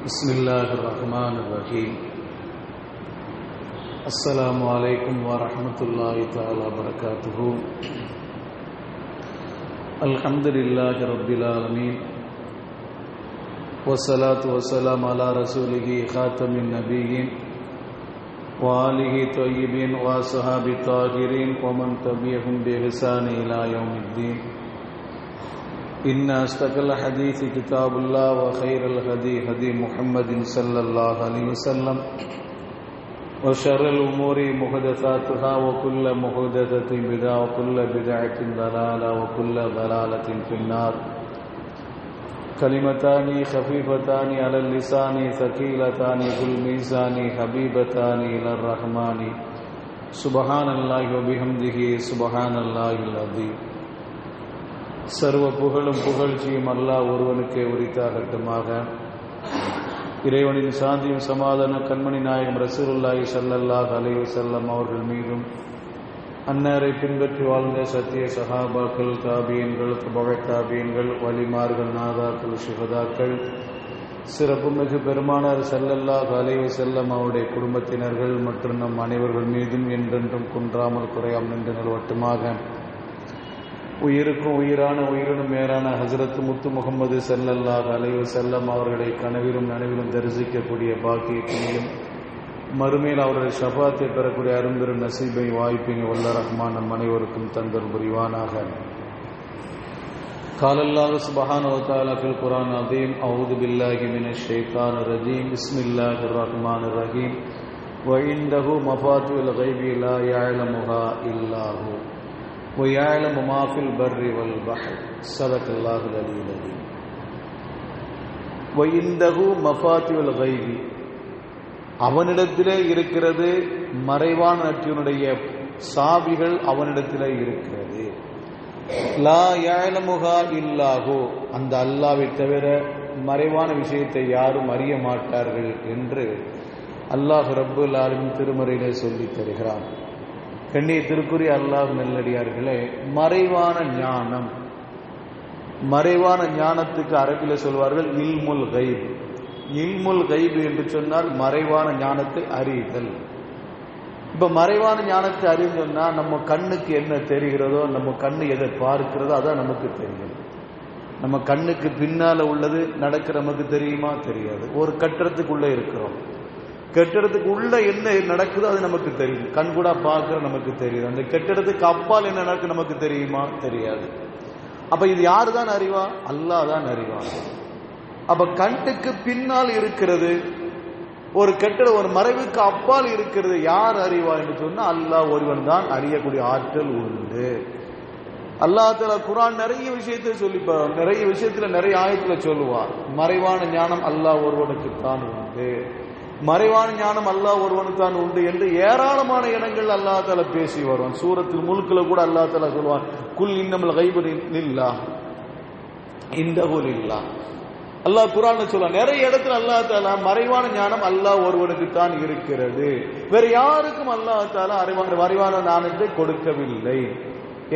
Bismillahirrahmanirrahim. Assalamualaikum warahmatullahi ta'ala wabarakatuh. Alhamdulillahi rabbil alamin. Wassalatu wassalamu ala rasulihi khatamin nabiyyin wa alihi tayyibin wa ashabi tahirin wa man tabi'ahum bi ihsani ila yaumiddin. Inna asdaqal hadithi kitabullah wa khairal hadi hadi Muhammadin sallallahu alaihi wasallam wa syarrul umuri muhdatsatuha wa kullu muhdatsatin bid'ah wa kullu bid'atin dalalah wa kullu dalalatin finnar. Kalimatani khafifatani 'alal lisani thaqilatani fil mizani habibatani ilar rahmani. Subhanallahi wa bihamdihi subhanallahil azim. சர்வ புகழும் புகழ்ச்சியும் அல்லாஹ் ஒருவனுக்கே உரித்தாகட்டுமாக. இறைவனின் சாந்தியும் சமாதான கண்மணி நாயகம் ரசூலுல்லாஹி ஸல்லல்லாஹு அலைஹி வஸல்லம் அவர்கள் மீதும், அன்னாரை பின்பற்றி வாழ்ந்த சத்திய சஹாபாக்கள், தாபியன்கள், தபஅ தாபியன்கள், வலிமார்கள், நாதாக்கள், ஷுஹதாக்கள், சிறப்புமிகு பெருமானார் ஸல்லல்லாஹு அலைஹி வஸல்லம் அவருடைய குடும்பத்தினர்கள் மற்றும் நம் அனைவர்கள் மீதும் என்றென்றும் குன்றாமல் குறையாமல் நின்று நிலவட்டுமாக. உயிருக்கும் உயிரான உயிரினும் மேலான ஹஸரத் முத்து முகமது ஸல்லல்லாஹு அலைஹி வஸல்லம் அவர்களை கனவிலும் நனவிலும் தரிசிக்கக்கூடிய பாக்கியத்தையும், மறுமையில் அவருடைய ஷஃபாத்தை பெறக்கூடிய அரும்பெரும் நசீபை வாய்ப்பினை வல்ல ரஹ்மான் நம் அனைவருக்கும் தந்தல் புரிவானாக. காலல்லாஹு சுப்ஹானஹு வ தஆலா ஃபில் குர்ஆன் அதீம். அஊது பில்லாஹி மினஷ் ஷைத்தானிர் ரஜீம். பிஸ்மில்லாஹிர் ரஹ்மானிர் ரஹீம். வ இன்தஹு மஃபாத்திஹுல் கைபி லா யஅலமுஹா இல்லாஹு وَيَعْلَمُ مَا فِي الْبَرِّ وَالْبَحْرِ صدق الله العلي العظيم. وَإِنْدَهُ مَفَاتِحُ الْغَيْبِ, அவனிடத்திலே இருக்கிறது மறைவான நற்றினுடைய சாவிகள், அவனிடத்திலே இருக்கிறது. லா யஅலமுஹா இல்லாஹு, அந்த அல்லாஹ்வை தவிர மறைவான விஷயத்தை யாரும் அறிய மாட்டார்கள் என்று அல்லாஹ் ரப்புல் ஆலமீன் திருமறையிலே சொல்லித் தருகிறான். கண்ணியத்திற்குரிய அல்லாஹ் நல்லடியார்களே, மறைவான ஞானம், மறைவான ஞானத்துக்கு அரபில சொல்வார்கள் இல்முல் கைப். இல்முல் கைப் என்று சொன்னால் மறைவான ஞானத்தை அறிதல். இப்ப மறைவான ஞானத்தை அறிந்தோம்னா நம்ம கண்ணுக்கு என்ன தெரிகிறதோ, நம்ம கண்ணு எதை பார்க்கிறதோ அதான் நமக்கு தெரியும். நம்ம கண்ணுக்கு பின்னால உள்ளது நடக்கிற நமக்கு தெரியுமா? தெரியாது. ஒரு கட்டடத்துக்குள்ள இருக்கிறோம், கட்டிடத்துக்கு உள்ள என்ன நடக்குதோ அது நமக்கு தெரியும். கண் கூட பார்க்கிற நமக்கு தெரியுது. அந்த கட்டிடத்துக்கு அப்பால் என்ன நடக்கு நமக்கு தெரியுமா? தெரியாது. அப்ப இது யாரு தான் அறிவா? அல்லாஹ் தான் அறிவா. அப்ப கண்ணுக்கு பின்னால் இருக்கிறது ஒரு கட்டிடம், ஒரு மறைவுக்கு அப்பால் இருக்கிறது யார் அறிவா என்று சொன்னா அல்லாஹ் ஒருவன் தான் அறியக்கூடிய ஆற்றல் உண்டு. அல்லாஹ் தஆலா குர்ஆன் நிறைய விஷயத்தை சொல்லிப்பார், நிறைய விஷயத்துல நிறைய ஆயத்துல சொல்லுவார். மறைவான ஞானம் அல்லாஹ் ஒருவனுக்கு தான் உண்டு, மறைவான ஞானம் அல்லாஹ் ஒருவனுக்கு தான் உண்டு என்று ஏராளமான இடங்கள் அல்லாஹ் தஆலா பேசி வருவான். சூரத்துல் முல்க்ல கூட அல்லாஹ் தஆலா சொல்வான், குல் இன்னமல் கைபு லில்லாஹ் இன்தஹு லில்லாஹ். அல்லாஹ் குர்ஆன்ல சொல்றான். நிறைய இடத்துல அல்லாஹ் தஆலா மறைவான ஞானம் அல்லாஹ் ஒருவனுக்கு தான் இருக்கிறது, வேற யாருக்கும் அல்லாஹ் தஆலா மறைவான ஞானத்தை கொடுக்கவில்லை.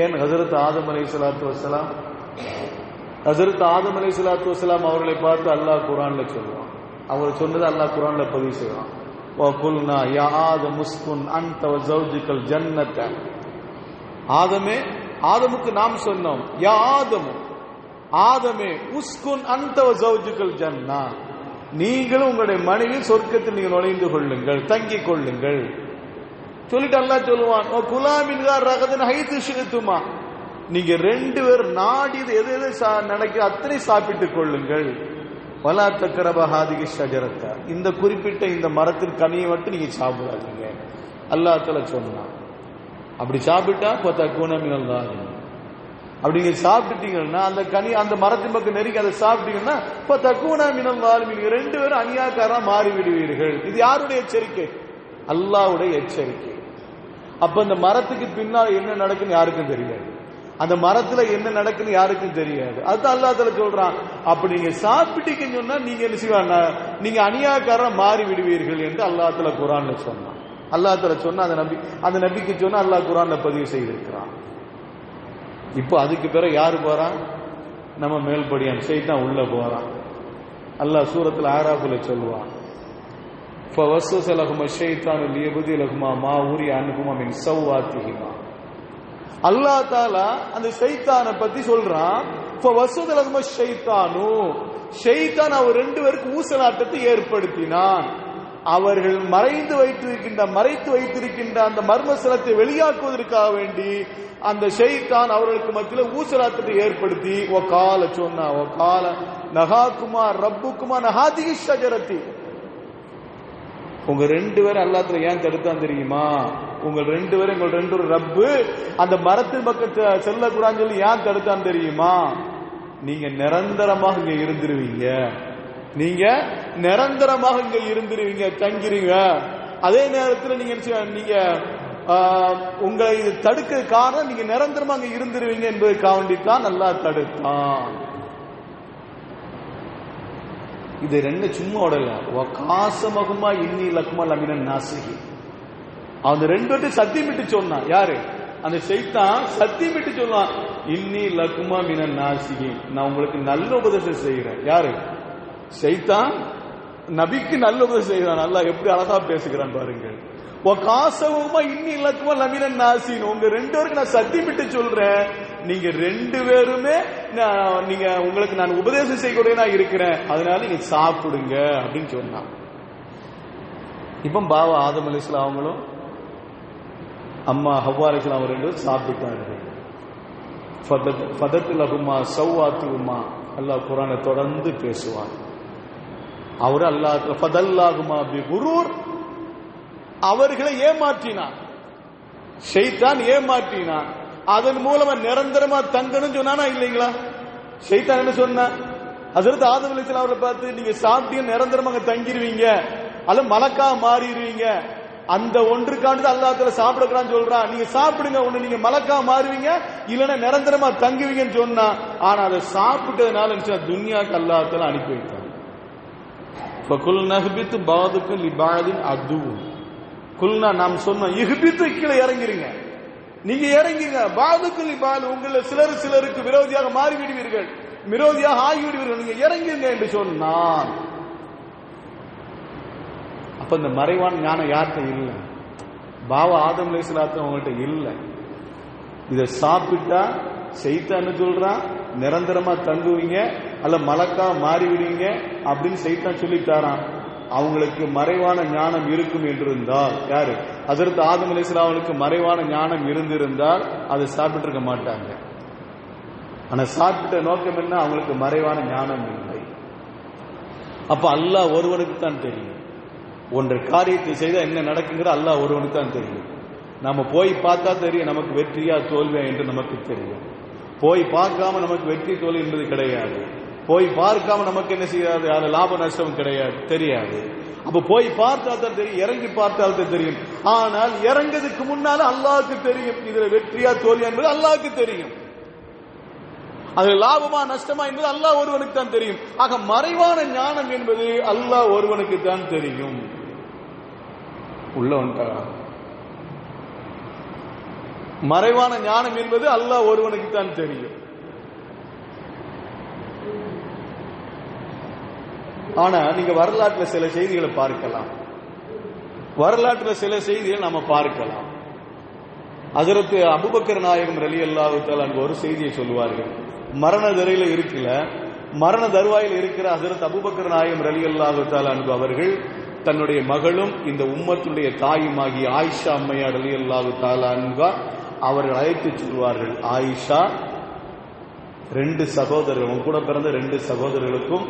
ஏன்? ஹஜ்ரத் ஆதம் அலைஹிஸ்ஸலாத்து வஸ்ஸலாம், ஹஜ்ரத் ஆதம் அலைஹிஸ்ஸலாத்து வஸ்ஸலாம் அவர்களை பார்த்து அல்லாஹ் குர்ஆன்ல சொல்றான். அவர் சொன்னது அல்லாஹ் குர்ஆன்ல பதிவு செய்றான். வ குல்னா யா ஆதம் உஸ்குன் அன்த வ ஜௌஜுகல் ஜன்னத. ஆதமே, ஆதமுக்கு நாம் சொன்னோம், யா ஆதம், ஆதமே உஸ்குன் அன்த வ ஜௌஜுகல் ஜன்னா, நீங்களும் உங்களுடைய மனைவி சொர்க்கத்தில் நீங்கள் நுழைந்து கொள்ளுங்கள், தங்கிக் கொள்ளுங்கள் சொல்லிட்டு அல்லாஹ் சொல்லுவான், வ குலா மின்ஹா ரகதன் ஹைது ஷிதுமா, நீங்க ரெண்டு பேர் நாடியது எது எது நடக்க அத்தனை சாப்பிட்டுக் கொள்ளுங்கள். வலா தக்ரப ஹாதிஹி ஷஜரத, இந்த குறிப்பிட்ட இந்த மரத்தின் கனியை மட்டும் நீங்க சாப்பிடாதீங்க அல்லாஹ் தஆலா சொன்னான். அப்படி சாப்பிட்டா ஃபதகுன மினல் ஸாலிமீன், அப்படி நீங்க சாப்பிட்டீங்கன்னா அந்த கனி அந்த மரத்தின் பக்கம் நெருங்கி அதை சாப்பிட்டீங்கன்னா ஃபதகுன மினல் ஸாலிமீன், ரெண்டு பேரும் அநியாயக்காரா மாறி விடுவீர்கள். இது யாருடைய எச்சரிக்கை? அல்லாஹ்வுடைய எச்சரிக்கை. அப்ப அந்த மரத்துக்கு பின்னால் என்ன நடக்குன்னு யாருக்கும் தெரியாது, அந்த மரத்துல என்ன நடக்குன்னு யாருக்கும் தெரியாது. அதுதான் அல்லாஹ் தஆலா சொல்றான், அப்படி நீங்க சாப்பிட்டீங்கன்னு சொன்னா நீங்க என்ன செய்வாங்க, நீங்க அநியாயக்காரரா மாறி விடுவீர்கள் என்று அல்லாஹ் தஆலா குர்ஆன்ல சொன்னான். அல்லாஹ் தஆலா சொன்னா அந்த நபிக்கு சொன்னா அல்லாஹ் குர்ஆன்ல பதிவு செய்திருக்கிறான். இப்போ அதுக்கு பிறகு யாரு போறான்? நம்ம மேல்படியான் ஷைத்தான் உள்ள போறான். அல்லாஹ் சூரத்துல ஆராஃப்ல சொல்லுவான், ஃபவஸ்வஸ லஹும ஷைத்தானு லியப்தி லஹுமா மா ஊரி அன்ஹுமா மின் ஸவ்வாத்திஹிமா. அல்லாஹ் தஆலா அந்த ஷைத்தானை பத்தி சொல்றான். ஃபவஸ்வஸ லஹும ஷைத்தானு, ஷைத்தான் அவர் ரெண்டு பேருக்கு ஊசலாட்டத்தை ஏற்படுத்தினான். அவர்கள் மறைத்து வைத்திருக்கின்ற அந்த மர்மஸ்தலத்தை வெளியாக்குவதற்காக வேண்டி அந்த ஷைத்தான் அவர்களுக்கு மத்தியில் ஊசலாட்டத்தை ஏற்படுத்தி வகால சொன்னா, வகால நஹாகுமா ரப்புக்குமா நஹாதிஹி ஷஜரத்தி, உங்க ரெண்டு பேரும் அல்லாஹ்ல ஏன் தடுத்தான் தெரியுமா? உங்க ரெண்டு பேரும் எங்கள் ரெண்டு ஒரு ரப்பு அந்த மரத்தின் பக்கத்தை செல்லக்கூடாதுன்னு சொல்லி ஏன் தடுத்தான் தெரியுமா? நீங்க நிரந்தரமாக இங்க இருந்துருவீங்க, நீங்க நிரந்தரமாக இங்க இருந்துருவீங்க, தங்கிருவீங்க. அதே நேரத்தில் நீங்க உங்களை இது தடுக்க காரணம் நீங்க நிரந்தரமாக அங்க இருந்துருவீங்க என்பதற்காக வேண்டித்தான் அல்லாஹ் தடுத்தான். இது ரெண்டு சும்மா உடல காசமகுமா இன்னி லக்மா லமின நாசிகி. அவன் ரெண்டு பேர்ட்டு சத்தியமிட்டு சொன்னான். யாரு? அந்த ஷைத்தான் சத்தியமிட்டு சொன்னான், இன்னி லக்மா மின நாசிகி, நான் உங்களுக்கு நல்ல உபதேசம் செய்கிறேன். யாரு? ஷைத்தான் நபிக்கு நல்ல உபதேசம் செய்கிறான். அல்லாஹ் எப்படி அழகா பேசுகிறான் பாருங்கள். காசவமா இன்னி லக்மா லமின நாசின், உங்க ரெண்டு பேருக்கு நான் சத்தியமிட்டு சொல்றேன், நீங்க ரெண்டு பேருமே நீங்க உங்களுக்கு நான் உபதேசம் செய்யக்கூடியதா இருக்கிறேன், அதனால நீங்க சாப்பிடுங்க அப்படின்னு சொன்னான். இப்ப பாவா ஆதம் அலைஹிஸ்ஸலாம் அவங்களும் அம்மா ஹவ்வா அலைஹிஸ்ஸலாம் அவங்க ரெண்டு பேரும் சாப்பிட்டாங்க. ஃபதத் லஹுமா ஸவ்வாத்துஹுமா, அல்லாஹ் குர்ஆனை தொடர்ந்து பேசுவான். அவர் அல்லாஹ் ஃபதல்லாஹுமா பிகுரூர், அவர்களை ஏமாற்றினான், ஷைத்தான் ஏமாற்றினான். அதன் மூலமா நிரந்தரமா தங்கணும் சொன்னானா இல்லைங்களா? ஷைத்தான் என்ன சொன்னா? ஹஜ்ரத் ஆதம் அலைஹிஸ்ஸலாம் அவரை பார்த்து, நீங்க சாப்பிட்டீங்க நிரந்தரமாக தங்கிடுவீங்க, அல்ல மலக்கா மாறிடுவீங்க, அந்த ஒன்றுக்காண்டு அல்லாஹ் தஆலா சாப்பிடக்கூடாதுன்னு சொல்றான், நீங்க சாப்பிடுங்க, ஒண்ணு நீங்க மலக்கா மாறுவீங்க இல்லைன்னா நிரந்தரமா தங்குவீங்கன்னு சொன்னா. ஆனா அதை சாப்பிட்டதுனால துன்யாக்கு அல்லாஹ் தஆலா அனுப்பி வைத்தார். ஃபகுல்னா ஹபித்து பாதுக்கும் லிபாதின் அது குல்னா, நாம் சொன்னோம் இஹ்பித்து, கீழே இறங்கிருங்க, நீங்க இறங்கிருங்க, பாதுக்கு லிபால், உங்கள சிலருக்கு விரோதியாக மாறிவிடுவீர்கள், விரோதியாக ஆகிவிடுவீர்கள், நீங்க இறங்கிருங்க என்று சொன்னான். அப்ப இந்த மறைவான ஞானம் யார்கிட்ட இல்லை? பாவா ஆதம் அலைஹிஸ்ஸலாம் அவங்கள்ட்ட இல்லை. இதை சாப்பிட்டா ஷைத்தான் சொல்றான் நிரந்தரமா தங்குவீங்க அல்ல மலக்கா மாறிவிடுவீங்க அப்படின்னு ஷைத்தான் சொல்லிட்டாரான். அவங்களுக்கு மறைவான ஞானம் இருக்கும் என்றிருந்தால், யாரு? ஹஜ்ரத் ஆதம் அலைஹிஸ்ஸலாம் அவங்களுக்கு மறைவான ஞானம் இருந்திருந்தால் அதை சாப்பிட்டு இருக்க மாட்டாங்க. ஆனா சாப்பிட்ட நோக்கம் என்ன? அவங்களுக்கு மறைவான ஞானம் இல்லை. அப்ப அல்லாஹ் ஒருவனுக்கு தான் தெரியும். ஒன்று காரியத்தை செய்தா என்ன நடக்குங்கிற அல்லாஹ் ஒருவனுக்கு தான் தெரியும். நம்ம போய் பார்த்தா தெரியும் நமக்கு வெற்றியா தோல்வியா என்று நமக்கு தெரியும். போய் பார்க்காம நமக்கு வெற்றி தோல்வி என்பது கிடையாது. போய் பார்க்காம நமக்கு என்ன செய்யாது, அது லாப நஷ்டம் கிடையாது, தெரியாது. அப்ப போய் பார்த்தா தான் தெரியும், இறங்கி பார்த்தால் தான் தெரியும். ஆனால் இறங்கிறதுக்கு முன்னால அல்லாஹ்வுக்கு தெரியும் இதுல வெற்றியா தோல்வியா என்பது அல்லாஹ்வுக்கு தெரியும். அது லாபமா நஷ்டமா என்பது அல்லாஹ் ஒருவனுக்கு தான் தெரியும். ஆக மறைவான ஞானம் என்பது அல்லாஹ் ஒருவனுக்கு தான் தெரியும். உள்ள வந்துட்டா மறைவான ஞானம் என்பது அல்லாஹ் ஒருவனுக்கு தான் தெரியும். ஆனா நீங்க வரலாற்றுல சில செய்திகளை பார்க்கலாம். வரலாற்றுல சில செய்திகளை நாம பார்க்கலாம். ஹஜ்ரத் அபூபக்கர் நாயகம் ரலியல்லாஹு தஆலா ஒரு செய்தியை சொல்லுவார்கள். மரண தருவாயில் இருக்கிற ஹஜ்ரத் அபூபக்கர் நாயகம் ரலியல்லாஹு தஆலா அவர்கள் தன்னுடைய மகளும் இந்த உம்மத்துடைய தாயுமாகிய ஆயிஷா அம்மையார் ரலியல்லாஹு தஆலா அன்ஹா அவர்கள் அழைத்து சொல்வார்கள், ஆயிஷா, ரெண்டு சகோதரர்கள், உன் கூட பிறந்த ரெண்டு சகோதரர்களுக்கும்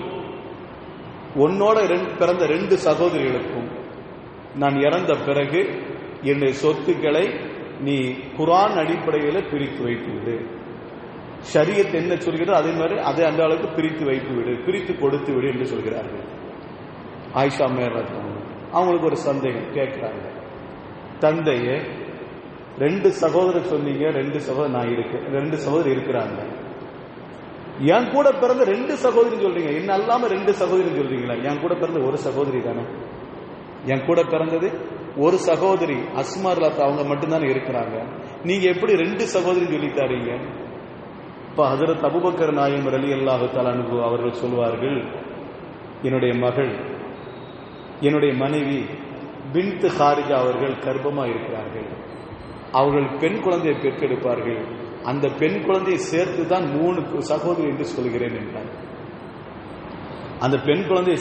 உன்னோட பிறந்த ரெண்டு சகோதரிகளுக்கும் நான் இறந்த பிறகு என்னுடைய சொத்துக்களை நீ குர்ஆன் அடிப்படையில் பிரித்து வைத்து விடு. ஷரியத் என்ன சொல்கிறதோ அதே மாதிரி அதை அந்த அளவுக்கு பிரித்து வைத்து விடு, பிரித்து கொடுத்து விடு என்று சொல்கிறார்கள். ஆயிஷா அம்மையார் அவங்களுக்கு ஒரு சந்தேகம் கேட்கிறாங்க, தந்தையே, ரெண்டு சகோதரர் சொன்னீங்க, ரெண்டு சகோதரர் இருக்கிறாங்க, என் கூட பிறந்த ரெண்டு சகோதரி சொல்றீங்க, என்ன அல்லாம ரெண்டு சகோதரி சொல்றீங்களா? என் கூட பிறந்த ஒரு சகோதரி தானே, என் கூட பிறந்தது ஒரு சகோதரி அஸ்மா ரலியல்லாஹு அவங்க மட்டும்தானே இருக்கிறாங்க, நீங்க எப்படி ரெண்டு சகோதரி சொல்லித்தாரீங்க? இப்ப ஹஜ்ரத் அபூபக்கர் நாயகம் ரலியல்லாஹு தஆலா அன்ஹு அவர்கள் சொல்வார்கள், என்னுடைய மகள், என்னுடைய மனைவி பின்த் ஹாரிஜா அவர்கள் கர்ப்பமாக இருக்கிறார்கள், அவர்கள் பெண் குழந்தையை பெற்றெடுப்பார்கள், அந்த பெண் குழந்தையை சேர்த்து தான் 3 சகோதரி என்று சொல்கிறேன் என்றார். அந்த பெண் குழந்தை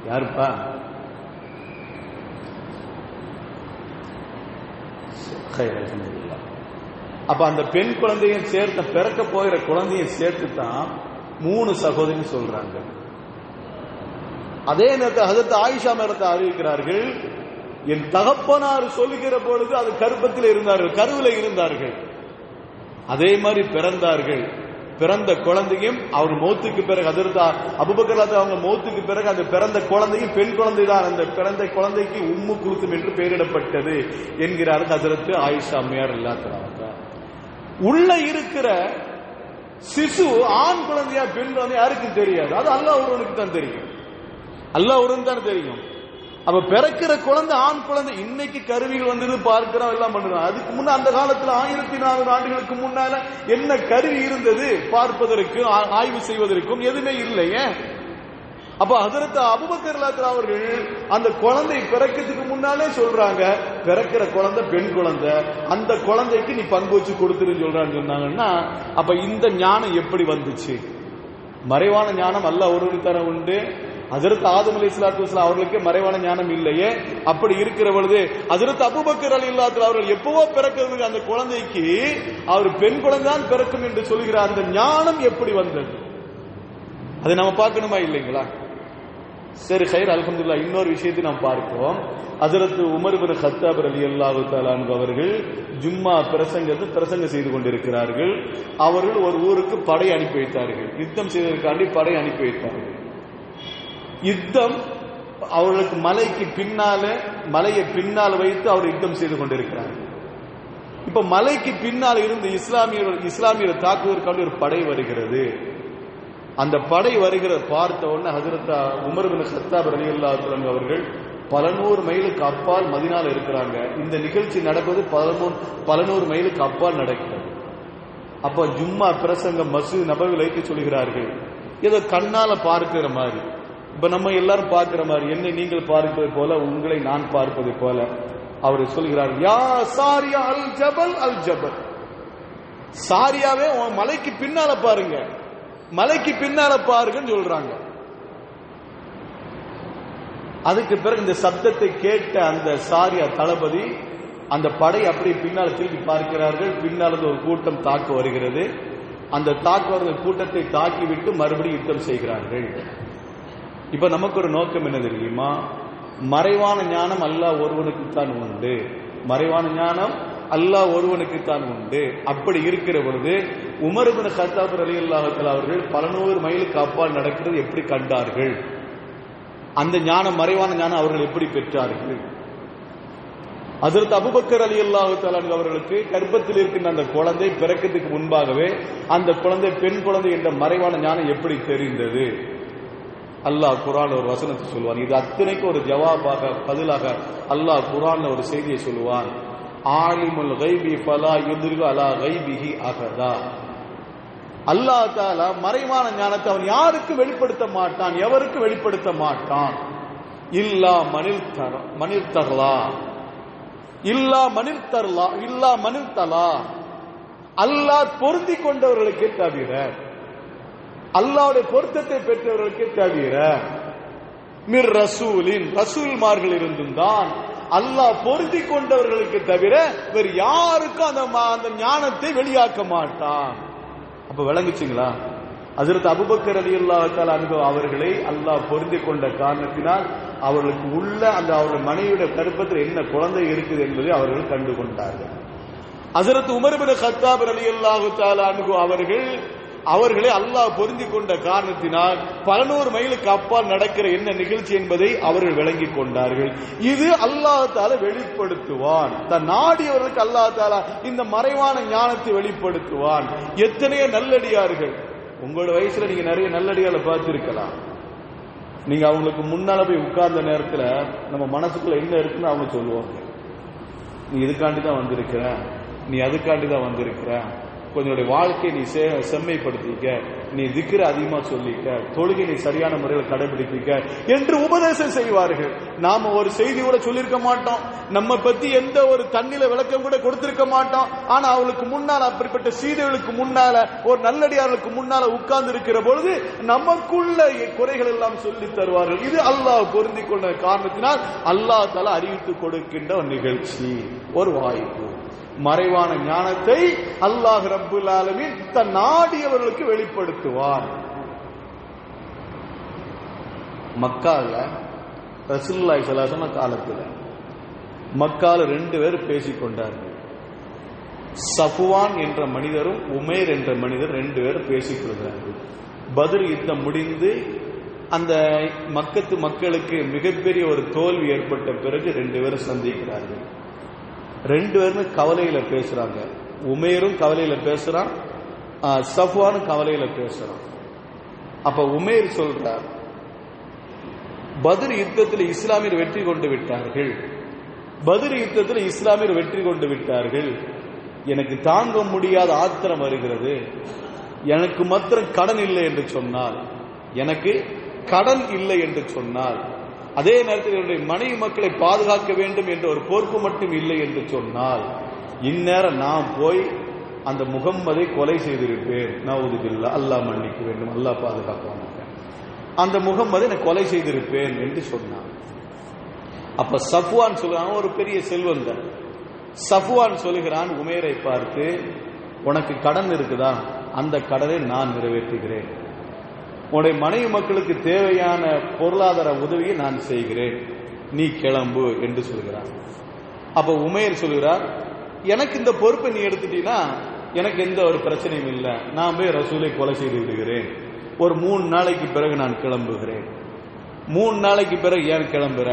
யாருப்பா? அப்ப அந்த பெண் குழந்தையும் சேர்த்து, பிறக்க போகிற குழந்தையும் சேர்த்து தான் 3 சகோதரி சொல்றாங்க. அதே நேரத்தில் ஹஜ்ரத் ஆயிஷா மேலத்தை அறிவிக்கிறார்கள், என் தகப்பனார் சொல்லுகிற பொழுது அது கர்ப்பத்தில் இருந்தார்கள், கருவில் இருந்தார்கள். அதே மாதிரி பிறந்தார்கள். பிறந்த குழந்தையும் அவர் மௌத்துக்கு பிறகு, ஹஜ்ரத் அபூபக்கர் அவங்க மௌத்துக்கு பிறகு அந்த பிறந்த குழந்தையும் பெண் குழந்தை தான். அந்த பிறந்த குழந்தைக்கு உம்மு குல்தும் என்று பெயரிடப்பட்டது என்கிறார்கள் ஹஜ்ரத் ஆயிஷா அம்மையார் அல்லாஹ். உள்ள இருக்கிற சிசு ஆண் குழந்தையா பெண் குழந்தையா யாருக்கும் தெரியாது, அது அல்லாஹ் ஒருவனுக்கு தான் தெரியும், அல்லாஹ் ஒருவன் தான் தெரியும். அப்ப பிறக்கிற குழந்தை ஆண் குழந்தை, இன்னைக்கு கருவிகள் வந்து பார்க்கிறோம், எல்லாம் பண்றோம். அதுக்கு முன்ன அந்த காலத்துல 1400 ஆண்டுகளுக்கு முன்னால என்ன கருவி இருந்தது பார்ப்பதற்கு, ஆய்வு செய்வதற்கும்? எதுவுமே இல்லையே. அப்ப ஹஜ்ரத் அபூபக்கர் ரலியல்லாஹு அவர்கள் அந்த குழந்தை பிறக்கிறதுக்கு முன்னாலே சொல்றாங்க, பிறக்கிற குழந்தை பெண் குழந்தை, அந்த குழந்தைக்கு நீ பங்கு வச்சு கொடுத்துருன்னு சொல்றான்னு சொன்னாங்கன்னா, அப்ப இந்த ஞானம் எப்படி வந்துச்சு? மறைவான ஞானம் அல்லாஹ் ஒருவனுக்கு தர உண்டு. ஹஜ்ரத் ஆதம் அலைஹிஸ்ஸலாத்து வஸலாம் அவர்களுக்கு மறைவான ஞானம் இல்லையே. அப்படி இருக்கிற பொழுது ஹஜ்ரத் அபூபக்கர் ரலியல்லாஹு அவர்கள் எப்பவோ பிறக்கிறது அந்த குழந்தைக்கு அவர் பெண் குழந்தை தான் பிறக்கும் என்று சொல்கிற அந்த ஞானம் எப்படி வந்தது? அதை நம்ம பார்க்கணுமா இல்லைங்களா? சரி, ஹைர், அல்ஹம்துலில்லாஹ். இன்னொரு விஷயத்தை நாம் பார்ப்போம். ஹஜ்ரத் உமர் இப்னு கத்தாப் ரலியல்லாஹு தஆலா அன்ஹு அவர்கள் ஜும்மா பிரசங்கம் செய்து கொண்டிருக்கிறார்கள். அவர்கள் ஒரு ஊருக்கு படை அனுப்பி வைத்தார்கள், யுத்தம் செய்வதற்காண்டி படை அனுப்பி வைத்தார்கள். யுத்தம் அவர்களுக்கு மலையை பின்னால் வைத்து அவர் யுத்தம் செய்து கொண்டிருக்கிறார்கள். இப்ப மலைக்கு பின்னால் இருந்து இஸ்லாமியர் தாக்குவதற்கான ஒரு படை வருகிறது. அந்த படை வருகிற பார்த்த உடனே ஹஜ்ரத் உமர் இப்னு கத்தாப் ரலியல்லாஹு அன்ஹு அவர்கள் 100 மைலுக்கு அப்பால் மதீனால இருக்கிறாங்க. இந்த நிகழ்ச்சி நடப்பது 100 மைலுக்கு அப்பால் நடக்கிறது. அப்ப ஜும்மா பிரசங்கம் மஸ்ஜித் நபவியில் வைத்து சொல்கிறார்கள், ஏதோ கண்ணால பார்க்கிற மாதிரி. இப்ப நம்ம எல்லாரும் பார்க்கிற மாதிரி, என்னை நீங்கள் பார்ப்பது போல, உங்களை நான் பார்ப்பது போல. அவர் சொல்கிறார், யா சாரியா அல் ஜபல் அல் ஜபல், சாரியாவே மலைக்கு பின்னால பாருங்க, மலைக்கு பின்னால பாருங்கன்னு சொல்றாங்க. அதுக்கு பிறகு இந்த சப்தத்தை கேட்ட அந்த சாரியா தளபதி அந்த படை அப்படி பின்னால் திரும்பி பார்க்கிறார்கள். பின்னால் ஒரு கூட்டம் தாக்க வருகிறது. அந்த தாக்க வருகிற கூட்டத்தை தாக்கிவிட்டு மறுபடியும் யுத்தம் செய்கிறார்கள். இப்ப நமக்கு ஒரு நோக்கம் என்ன தெரியுமா? மறைவான ஞானம் அல்லாஹ் ஒருவனுக்கு தான் உண்டு, மறைவான ஞானம் அல்லாஹ் ஒருவனுக்கு தான் உண்டு. அப்படி இருக்கிற பொழுது உமர் இப்னு கத்தாப் ரலியல்லாஹு தஆலா அவர்கள் 100 மைலுக்கு அப்பால் நடக்கிறது எப்படி கண்டார்கள்? அந்த ஞானம், மறைவான ஞானம் அவர்கள் எப்படி பெற்றார்கள்? ஹஜ்ரத் அபூபக்கர் ரலியல்லாஹு தஆலா அவர்களுக்கு கர்ப்பத்தில் இருக்கின்ற அந்த குழந்தை பிறக்கிறதுக்கு முன்பாகவே அந்த குழந்தை பெண் குழந்தை என்ற மறைவான ஞானம் எப்படி தெரிந்தது? அல்லாஹ் குர்ஆன்ல ஒரு வசனத்தை சொல்வான். இது அத்தனைக்கு ஒரு ஜவாபாக, பதிலாக அல்லாஹ் குர்ஆன்ல ஒரு செய்தியை சொல்லுவான். ஆலிமுல் கைபி ஃபலா யுத்ரிகு அலா கைபிஹி அஹதா. அல்லாஹ் தஆலா மறைவான ஞானத்தை அவன் யாருக்கு வெளிப்படுத்த மாட்டான், எவருக்கு வெளிப்படுத்த மாட்டான். இல்லா மனில் தர்லா, இல்லா மனில் தலா, அல்லாஹ் பொருந்தி கொண்டவர்களுக்கு தவிர, அல்லாஹ்வுடைய பொருத்தத்தை பெற்றவர்களுக்கு தவிர, மிர் ரசூலின், ரசூல்மார்கள் இருந்தும் தான் அல்லாஹ் பொருந்தி கொண்டவர்களுக்கு தவிர வேறு யாருக்கும் அந்த ஞானத்தை வெளியாக்க மாட்டான். அப்ப விளங்குச்சுங்களா? ஹஜ்ரத் அபூபக்கர் ரலியல்லாஹு தஆலா அன்ஹு அவர்களை அல்லாஹ் பொருந்தி கொண்ட காரணத்தினால் அவர்களுக்கு உள்ள அந்த அவருடைய மனைவியுடைய கருப்பத்தில் என்ன குழந்தை இருக்குது என்பதை அவர்கள் கண்டு கொண்டார்கள். ஹஜ்ரத் உமர் இப்னு கத்தாப் ரலியல்லாஹு தஆலா அன்ஹு அவர்களை அல்லாஹ் பொருந்தி கொண்ட காரணத்தினால் 100 மைலுக்கு அப்பால் நடக்கிற என்ன நிகழ்ச்சி என்பதை அவர்கள் விளங்கிக் கொண்டார்கள். இது அல்லாஹ் தஆலா வெளிப்படுத்துவான், தன் நாடியவர்களுக்கு அல்லாஹ் தஆலா இந்த மறைவான ஞானத்தை வெளிப்படுத்துவான். எத்தனையோ நல்லடியார்கள், உங்களோட வயசுல நீங்க நிறைய நல்லடியாரை பார்த்திருக்கலாம். நீங்க அவங்களுக்கு முன்னால போய் உட்கார்ந்த நேரத்துல நம்ம மனசுக்குள்ள என்ன இருக்குன்னு அவங்க சொல்லுவாங்க. நீ இதுக்காண்டி தான் வந்திருக்கிற, நீ அதுக்காண்டி தான் வந்திருக்கிற, கொஞ்சம் வாழ்க்கையை நீ செம்மைப்படுத்திக்க, நீ திக்ர அதிகமா சொல்லிக்க, தொழுகை நீ சரியான முறையில் கடைபிடிக்க என்று உபதேசம் செய்வார்கள். நாம ஒரு செய்தி கூட சொல்லியிருக்க மாட்டோம், நம்ம பத்தி எந்த ஒரு தண்ணில விளக்கம் கூட கொடுத்திருக்க மாட்டோம். ஆனா அவளுக்கு முன்னால, அப்படிப்பட்ட சீதைகளுக்கு முன்னால, ஒரு நல்லடியார்களுக்கு முன்னால உட்கார்ந்து இருக்கிற பொழுது நமக்குள்ள குறைகள் எல்லாம் சொல்லி தருவார்கள். இது அல்லாஹ் பொருந்தி கொண்ட காரணத்தினால் அல்லாஹ் தஆலா அறிவித்து கொடுக்கின்ற ஒரு நிகழ்ச்சி, ஒரு வாய்ப்பு. மறைவான ஞானத்தை அல்லாஹ் ரப்புல் ஆலமீன் தன் நாடியவர்களுக்கு வெளிப்படுத்துவார். மக்கால ரசூலுல்லாஹி ஸல்லல்லாஹு அலைஹி வஸல்லம் காலத்தில் மக்கால 2 பேர் பேசிக் கொண்டார்கள். சஃப்வான் என்ற மனிதரும் உமைர் என்ற மனிதர் 2 பேர் பேசிக் கொள்கிறார்கள். பத்ர் யுத்தம் முடிந்து அந்த மக்கத்து மக்களுக்கு மிகப்பெரிய ஒரு தோல்வி ஏற்பட்ட பிறகு 2 பேரும் சந்திக்கிறார்கள். 2 பேருமே கவலையில பேசுறாங்க. உமைரும் கவலையில பேசுறான், சஃப்வானும் கவலையில பேசுறான். அப்ப உமைர் சொல்றார், பத்ர் யுத்தத்தில் இஸ்லாமியர் வெற்றி கொண்டு விட்டார்கள், பத்ர் யுத்தத்தில் இஸ்லாமியர் வெற்றி கொண்டு விட்டார்கள். எனக்கு தாங்க முடியாத ஆத்திரம் வருகிறது. எனக்கு மாத்திரம் கடன் இல்லை என்று சொன்னால், எனக்கு கடன் இல்லை என்று சொன்னால், அதே நேரத்தில் என்னுடைய மனைவி மக்களை பாதுகாக்க வேண்டும் என்ற ஒரு பொறுப்பு மட்டும் இல்லை என்று சொன்னால், இந்நேரம் நான் போய் அந்த முகம்மதை கொலை செய்திருப்பேன். நவுதுபில்லாஹ், அல்லாஹ் மன்னிக்க வேண்டும், அல்லாஹ் பாதுகாப்பாங்க, அந்த முகம்மதை நான் கொலை செய்திருப்பேன் என்று சொன்னான். அப்ப சஃப்வான் சொல்றான், ஒரு பெரிய செல்வந்தன். சஃப்வான் சொல்லுகிறான் உமைரை பார்த்து, உனக்கு கடன் இருக்குதா, அந்த கடனை நான் நிறைவேற்றுகிறேன். உன்னுடைய மனைவி மக்களுக்கு தேவையான பொருளாதார உதவியை நான் செய்கிறேன், நீ கிளம்பு என்று சொல்கிறார். அப்ப உமைர் சொல்கிறார், எனக்கு இந்த பொறுப்பை நீ எடுத்துட்டீன்னா எனக்கு எந்த ஒரு பிரச்சனையும் இல்லை, நான் போய் ரசூலை கொலை செய்து விடுகிறேன். ஒரு 3 நாளைக்கு பிறகு நான் கிளம்புகிறேன். 3 நாளைக்கு பிறகு ஏன் கிளம்புற?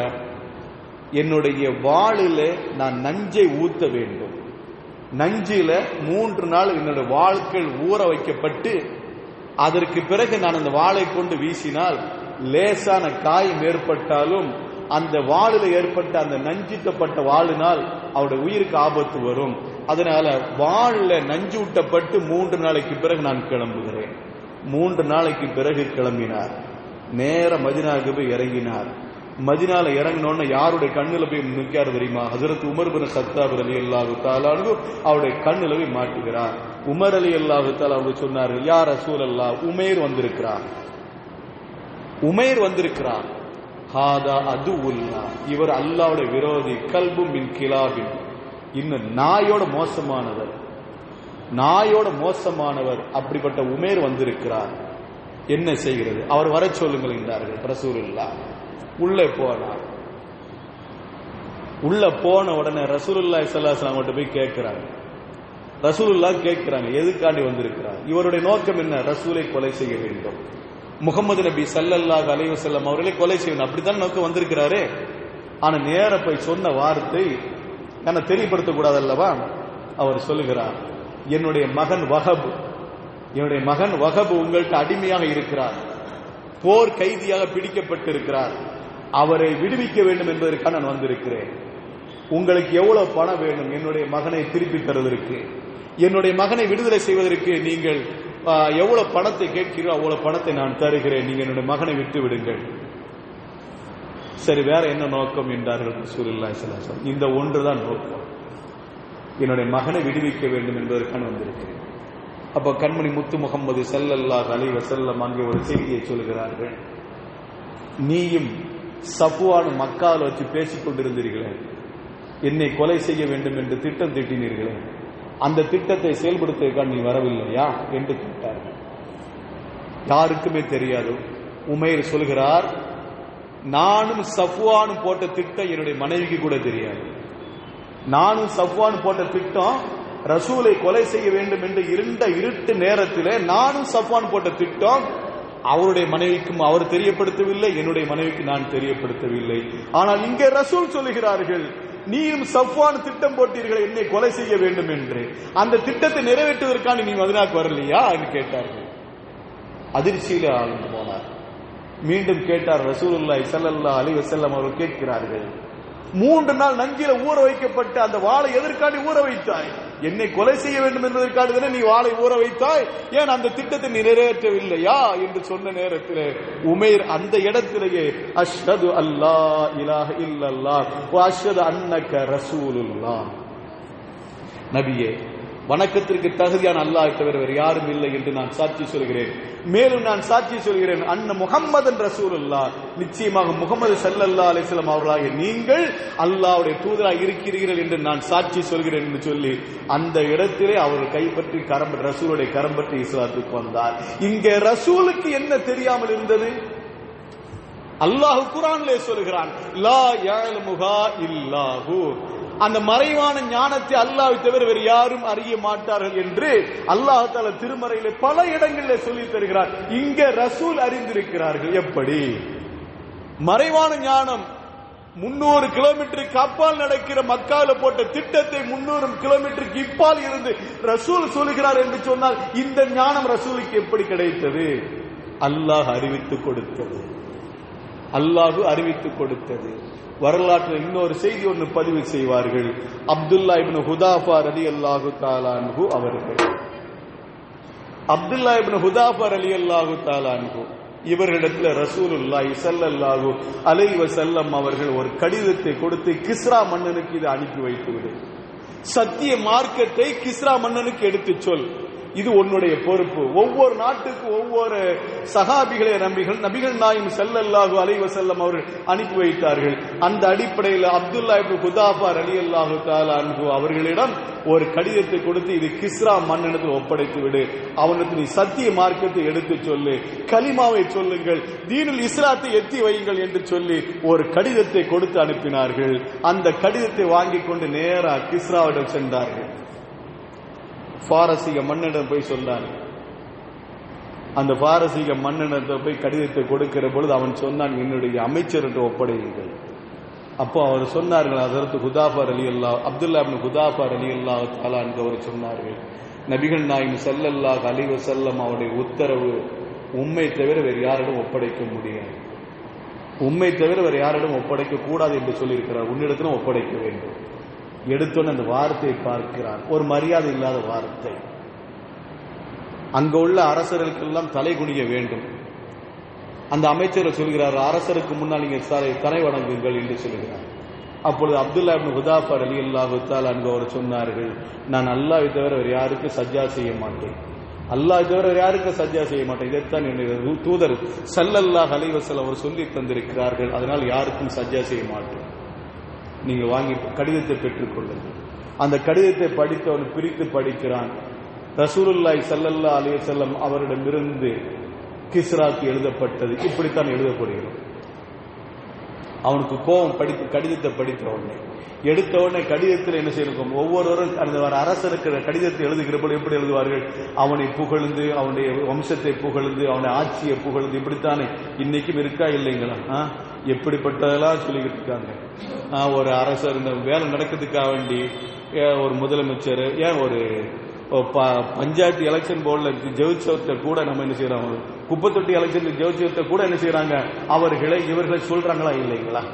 என்னுடைய வாளில நான் நஞ்சை ஊத்த வேண்டும். நஞ்சில 3 நாள் என்னுடைய வாள்கள் ஊற வைக்கப்பட்டு, அதற்கு பிறகு நான் அந்த வாளை கொண்டு வீசினால் லேசான காயம் ஏற்பட்டாலும் அந்த வாளில் ஏற்பட்ட அந்த நஞ்சித்தப்பட்ட வாளினால் அவருடைய உயிருக்கு ஆபத்து வரும். அதனால வாள்ல நஞ்சு ஊட்டப்பட்டு 3 நாளைக்கு பிறகு நான் கிளம்புகிறேன். 3 நாளைக்கு பிறகு கிளம்பினார். நேர மதீனாவுக்கு போய் இறங்கினார். மதீனால இறங்கினோன்னு யாருடைய கண்ணுல போய் நிற்காரு தெரியுமா? ஹஜ்ரத் உமர் பின் கத்தாப் ரலியல்லாஹு தஆலா அன்ஹு அவருடைய கண்ணுல போய் மாட்டுகிறார். உமர் ரலியல்லாஹு தஆலா அவங்க சொன்னார்கள், யா ரசூலல்லாஹ், உமைர் வந்திருக்கிறார், உமைர் வந்திருக்கிறார். ஹாதா அதுவுல்லாஹ், இவர் அல்லாஹ்வுடைய விரோதி. கல்பு மின் கிலாபின், இன்னும் நாயோட மோசமானவர், நாயோட மோசமானவர். அப்படிப்பட்ட உமைர் வந்திருக்கிறார், என்ன செய்கிறது? அவர் வர சொல்லுங்கள் என்றார்கள் ரசூலுல்லாஹ். உள்ளே போனார். உள்ள போன உடனே ரசூலுல்லாஹி ஸல்லல்லாஹு அலைஹி வஸல்லம் கிட்ட போய் கேட்கிறாங்க. ரசூலுல்லாஹ் கேட்கிறாங்க, எதுக்காண்டி வந்திருக்கிறார்? இவருடைய நோக்கம் என்ன? ரசூலை கொலை செய்ய வேண்டும், முகமது நபி ஸல்லல்லாஹு அலைஹி வஸல்லம் அவர்களை கொலை செய்யணும், அப்படித்தான் நோக்கம் வந்திருக்கிறாரே. ஆனா நேர போய் சொன்ன வார்த்தை என்ன தெரியப்படுத்தக்கூடாது அல்லவா? அவர் சொல்லுகிறார், என்னுடைய மகன் வஹப், என்னுடைய மகன் வஹப் உங்கள்கிட்ட அடிமையாக இருக்கிறார், போர் கைதியாக பிடிக்கப்பட்டிருக்கிறார், அவரை விடுவிக்க வேண்டும் என்பதற்காக நான் வந்திருக்கிறேன். உங்களுக்கு எவ்வளவு பணம் வேணும் என்னுடைய மகனை திருப்பி தருவதற்கு, என்னுடைய மகனை விடுதலை செய்வதற்கு நீங்கள் எவ்வளவு பணத்தை கேட்கிறீர்களோ அவ்வளவு பணத்தை நான் தருகிறேன், நீங்க என்னுடைய மகனை விட்டு விடுங்கள். சரி, வேற என்ன நோக்கம் என்றார்கள் ரசூலுல்லாஹி ஸல்லல்லாஹு அலைஹி வஸல்லம். இந்த ஒன்றுதான் நோக்கம், என்னுடைய மகனை விடுவிக்க வேண்டும் என்பதற்காக வந்திருக்கிறேன். அப்ப கண்மணி முத்து முகமது ஸல்லல்லாஹு அலைஹி வஸல்லம் அங்கே ஒரு செய்தியை சொல்கிறார்கள், நீயும் சஃப்வானும் மக்கால வச்சு பேசிக் கொண்டிருந்தீர்களே, என்னை கொலை செய்ய வேண்டும் என்று திட்டம் தீட்டினீர்களே, அந்த திட்டத்தை செயல்படுத்துவதற்காக நீ வரவில்லையா என்று கேட்டார்கள். யாருக்குமே தெரியாது. உமைர் சொல்கிறார், நானும் சஃப்வானும் போட்ட திட்டம் என்னுடைய மனைவிக்கு கூட தெரியாது. நானும் சஃப்வான் போட்ட திட்டம் ரசூலை கொலை செய்ய வேண்டும் என்று இருட்டு நேரத்தில் நானும் சஃப்வான் போட்ட திட்டம் அவருடைய மனைவிக்கும் அவர் தெரியப்படுத்தவில்லை, என்னுடைய மனைவிக்கு நான் தெரியப்படுத்தவில்லை. ஆனால் இங்கே ரசூல் சொல்லுகிறார்கள், நீயும் சஃப்வான் திட்டம் போட்டீர்கள் என்னை கொலை செய்ய வேண்டும் என்று, அந்த திட்டத்தை நிறைவேற்றுவதற்கான நீ மதீனாவுக்கு வரலையா என்று கேட்டார்கள். அதிர்ச்சியில ஆழ்ந்து போனார். மீண்டும் கேட்டார். ரசூலுல்லாஹி ஸல்லல்லாஹு அலைஹி வஸல்லம் அவர்கள் கேட்கிறார்கள், 3 நாள் நஞ்சில ஊற வைக்கப்பட்ட அந்த வாளை எதற்காண்டி ஊற வைத்தாய்? என்னை கொலை செய்ய வேண்டும் என்பதற்காக நீ வாளை ஊற வைத்தாய், ஏன் அந்த திட்டத்தை நிறைவேற்றவில்லையா என்று சொன்ன நேரத்தில் உமைர் அந்த இடத்திலேயே அஷ்ஹது அல்லா இலாஹ இல்லல்லாஹ் வ அஷ்ஹது அன்னக ரசூலுல்லாஹ், நபியே வணக்கத்திற்கு தகுதியான அல்லாஹ் தவிர வேறு யாரும் இல்லை என்று நான் சாட்சி சொல்கிறேன். மேலும் நான் சாட்சி சொல்கிறேன் அன்ன முஹம்மதன் ரசூலுல்லாஹ், நிச்சயமாக முகமது ஸல்லல்லாஹு அலைஹி வஸல்லம் அவர்களாகிய நீங்கள் அல்லாஹ்வுடைய தூதராக இருக்கிறீர்கள் என்று நான் சாட்சி சொல்கிறேன் என்று சொல்லி அந்த இடத்திலே அவர் கைப்பற்றி ரசூலுடைய கரம் பற்றி இஸ்லாத்துக்கு வந்தார். இங்கே ரசூலுக்கு என்ன தெரியாமல் இருந்தது? அல்லாஹ் குர்ஆனிலே சொல்கிறான் லா யஅலமுஹா இல்லாஹு, அந்த மறைவான ஞானத்தை அல்லாஹ்வை தவிர வேறு யாரும் அறிய மாட்டார்கள் என்று அல்லாஹ் தஆலா திருமறையிலே பல இடங்களிலே சொல்லி தருகிறார். இங்க ரசூல் அறிந்திருக்கிறார்கள். எப்படி? மறைவான ஞானம் 300 கிலோமீட்டருக்கு அப்பால் நடக்கிற மக்கால போட்ட திட்டத்தை 300 கிலோமீட்டருக்கு இப்பால் இருந்து ரசூல் சொல்கிறார் என்று சொன்னால் இந்த ஞானம் ரசூலுக்கு எப்படி கிடைத்தது? அல்லாஹ் அறிவித்துக் கொடுத்தது. அல்லாஹ் அறிவித்துக் கொடுத்தது. வரலாற்றில் இன்னொரு செய்தி ஒன்று பதிவு செய்வார்கள். அப்துல்லா இப்னு ஹுதாஃபா ரலியல்லாஹு தஆலா அன்ஹு அவர்கள், அப்துல்லா இப்னு ஹுதாஃபா ரலியல்லாஹு தஆலா அன்ஹு இவர்களிடத்தில் ரசூலுல்லாஹி ஸல்லல்லாஹு அலைஹி வஸல்லம் அவர்கள் ஒரு கடிதத்தை கொடுத்து கிஸ்ரா மன்னனுக்கு இதை அனுப்பி வைத்து விடு, சத்திய மார்க்கத்தை கிஸ்ரா மன்னனுக்கு எடுத்து சொல், இது உன்னுடைய பொறுப்பு. ஒவ்வொரு நாட்டுக்கு ஒவ்வொரு சஹாபிகளை நபிகள் நாயகம் ஸல்லல்லாஹு அலைஹி வஸல்லம் அவர்கள் அனுப்பி வைத்தார்கள். அந்த அடிப்படையில் அப்துல்லா இப்னு ஹுதாஃபா ரலியல்லாஹு தஆலா அன்ஹு அவர்களிடம் ஒரு கடிதத்தை கொடுத்து இது கிஸ்ரா மன்னனுக்கு ஒப்படைத்து விடு, அவனுக்கு நீ சத்திய மார்க்கத்தை எடுத்து சொல்லு, கலிமாவை சொல்லுங்கள், தீனுல் இஸ்லாத்தை எத்தி வையுங்கள் என்று சொல்லி ஒரு கடிதத்தை கொடுத்து அனுப்பினார்கள். அந்த கடிதத்தை வாங்கிக் கொண்டு நேரா கிஸ்ராவிடம் சென்றார்கள். பாரசீக மன்னனிடம் போய் சொன்னார். அந்த பாரசீக மன்னனிடம் போய் கடிதத்தை கொடுக்கிற பொழுது அவன் சொன்னான், என்னுடைய அமைச்சர்கிட்ட ஒப்படையுங்கள். அப்போ அவர் சொன்னார்கள், ஹஜ்ரத் ஹுதாஃபா ரலியல்லாஹு அப்துல்லா இப்னு ஹுதாஃபா ரலியல்லாஹு தஆலா என்பவர் சொன்னார்கள், நபிகள் நாயகம் ஸல்லல்லாஹு அலைஹி வஸல்லம் அவருடைய உத்தரவு உம்மை தவிர வேறு யாரிடம் ஒப்படைக்க முடியாது, உம்மை தவிர வேறு யாரிடம் ஒப்படைக்க கூடாது என்று சொல்லியிருக்கிறார், உன்னிடத்திலும் ஒப்படைக்க வேண்டும். எடுத்தோன்னு அந்த வார்த்தையை பார்க்கிறார், ஒரு மரியாதை இல்லாத வார்த்தை. அங்க உள்ள அரசர்களுக்கெல்லாம் தலை குனிய வேண்டும். அந்த அமைச்சர் சொல்கிறார், அரசருக்கு முன்னால் நீங்க தலை வணங்குங்கள் என்று சொல்கிறார். அப்பொழுது அப்துல்லா இப்னு ஹுதாஃபா ரலியல்லாஹு தஆலா அவர் சொன்னார்கள், நான் அல்லாஹ்வை தவிர வேறு யாருக்கு சஜ்ஜா செய்ய மாட்டேன், அல்லாஹ் தவிர வேறு யாருக்கு சஜ்ஜா செய்ய மாட்டேன், இதைத்தான் என்னுடைய தூதர் ஸல்லல்லாஹு அலைஹி வஸல்லம் அவர் சொல்லி தந்திருக்கிறார்கள், அதனால் யாருக்கும் சஜ்ஜா செய்ய மாட்டேன், நீங்க வாங்கி கடிதத்தை பெற்றுக் கொள்ளுங்கள். அந்த கடிதத்தை படித்தவன் பிரித்து படிக்கிறான். ரசூலுல்லாஹி ஸல்லல்லாஹு அலைஹி வஸல்லம் அவரிடமிருந்து கிஸ்ராக்கு எழுதப்பட்டது, இப்படித்தான் எழுதப்படுகிறது. அவனுக்கு கோபம், படித்து கடிதத்தை படித்த உடனே எடுத்த உடனே கடிதத்தில் என்ன செய்யணும், ஒவ்வொருவரும் அந்த அரசருக்கு கடிதத்தை எழுதுகிற போது எப்படி எழுதுவார்கள், அவனை புகழ்ந்து, அவனுடைய வம்சத்தை புகழ்ந்து, அவனை ஆட்சியை புகழ்ந்து, இப்படித்தானே இன்னைக்கும் இருக்கா இல்லைங்களா? எப்படிப்பட்டதெல்லாம் சொல்லிக்கிட்டு இருக்காங்க. ஒரு அரசர் இந்த வேலை நடக்கிறதுக்காக வேண்டி ஒரு முதலமைச்சர், ஏன் ஒரு பஞ்சாயத்து எலெக்ஷன் போர்டுல ஜெயிச்சவத்தை கூட நம்ம என்ன செய்யறோம், குப்பத்தொட்டி எலெக்ஷன் ஜெயிச்சவத்தை கூட என்ன செய்யறாங்க, இவர்களை சொல்றாங்களா இல்லைங்களா,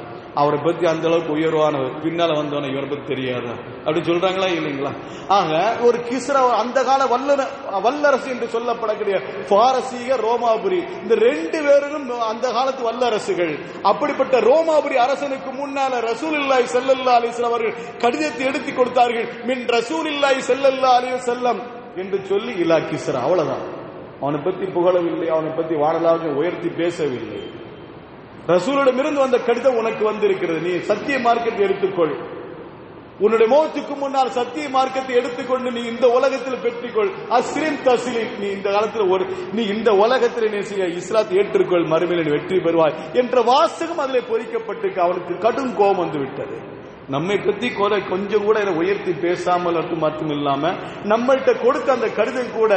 அவரை பத்தி அந்த அளவுக்கு உயர்வானவர், பின்னால வந்தவன இவரை பத்தி தெரியாதா அப்படி சொல்றாங்களா இல்லைங்களா? ஆக ஒரு கிஸ்ரா, அந்த கால வல்லரசு என்று சொல்லப்படக்கூடிய பாரசீக, ரோமாபுரி, இந்த ரெண்டு பேரும் அந்த காலத்து வல்லரசுகள். அப்படிப்பட்ட ரோமாபுரி அரசனுக்கு முன்னால ரசூலுல்லாஹி ஸல்லல்லாஹு அலைஹி வஸல்லம் அவர்கள் கடிதத்தை எடுத்து கொடுத்தார்கள். மின் ரசூலுல்லாஹி ஸல்லல்லாஹு அலைஹி வஸல்லம் என்று சொல்லி இலா கிஸ்ரா, அவ்வளவுதான். அவனை பத்தி புகழவில்லை, அவனை பத்தி வானலாக உயர்த்தி பேசவில்லை. ரசூலிடமிருந்து வந்த கடிதம் உனக்கு வந்திருக்கிறது, நீ சத்திய மார்க்கத்தை எடுத்துக்கொள், உன்னுடைய மௌத்துக்கு முன்னால் சத்திய மார்க்கத்தை எடுத்துக்கொண்டு நீ இந்த உலகத்தில் பெற்றுக்கொள், அஸ்லிம் தஸ்லீம், நீ இந்த காலத்தில் நீ இந்த உலகத்தில் நீ இஸ்லாத்தை ஏற்றுக்கொள், மறுமையில் நீ வெற்றி பெறுவாய் என்ற வாசகம் அதிலே பொறிக்கப்பட்டு அவனுக்கு கடும் கோபம் வந்து விட்டது. நம்மை பத்தி கொஞ்சம் கூட உயர்த்தி பேசாமல் மட்டும் இல்லாம நம்மள்கிட்ட கொடுத்த அந்த கடிதம் கூட